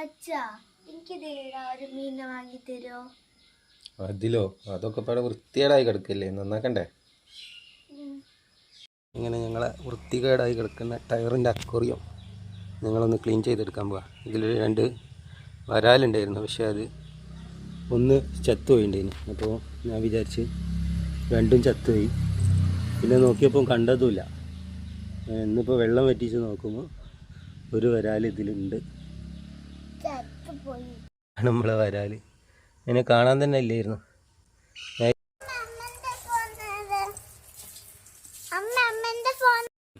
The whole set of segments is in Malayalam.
അച്ഛാ എനിക്കിതേടാ ഒരു മീനെ വാങ്ങി തരുമോ? അതിലോ? അതൊക്കെ ഇവിടെ വൃത്തികേടായി കിടക്കില്ലേ, നന്നാക്കണ്ടേ? ഇങ്ങനെ ഞങ്ങളെ വൃത്തികേടായി കിടക്കുന്ന ടയറിൻ്റെ അക്വേറിയം ഞങ്ങളൊന്ന് ക്ലീൻ ചെയ്തെടുക്കാൻ പോവാം. ഇതിൽ 2 വരാലുണ്ടായിരുന്നു, പക്ഷേ അത് ഒന്ന് ചത്തുപോയിണ്ടായിരുന്നു. അപ്പോൾ ഞാൻ വിചാരിച്ച് 2ഉം ചത്തുപോയി. പിന്നെ നോക്കിയപ്പോൾ കണ്ടതുമില്ല. ഇന്നിപ്പോൾ വെള്ളം വറ്റിച്ച് നോക്കുമ്പോൾ ഒരു വരാൽ ഇതിലുണ്ട്. നമ്മളെ വരാൽ അതിനെ കാണാൻ തന്നെ ഇല്ലായിരുന്നു.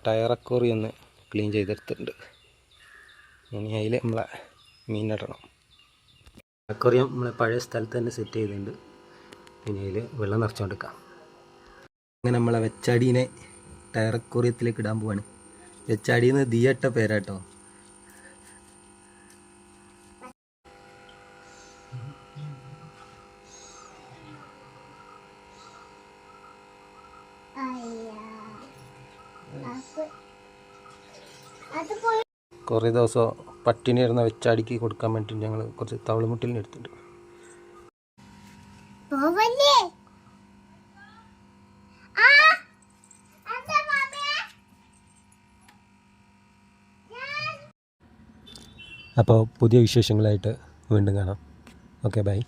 ടയർ അക്വേറിയം ഒന്ന് ക്ലീൻ ചെയ്തെടുത്തിട്ടുണ്ട്. ഇനി അതിൽ നമ്മളെ മീനിടണം. അക്വേറിയം നമ്മളെ പഴയ സ്ഥലത്ത് തന്നെ സെറ്റ് ചെയ്തിട്ടുണ്ട്. പിന്നെ അതിൽ വെള്ളം നിറച്ചുകൊണ്ടിരിക്കാം. അങ്ങനെ നമ്മളെ വെച്ചാടീനെ ടയർ അക്വേറിയത്തിലേക്ക് ഇടാൻ പോവാണ്. വെച്ചാടീന്ന് ദിയട്ട പേരാട്ടോ. കുറേ ദിവസം പട്ടിണി ഇരുന്ന വെച്ചാടിക്ക് കൊടുക്കാൻ വേണ്ടി ഞങ്ങൾ കുറച്ച് തവളമുട്ടിലിന് എടുത്തിട്ടുണ്ട്. അപ്പോൾ പുതിയ വിശേഷങ്ങളായിട്ട് വീണ്ടും കാണാം. Okay, by.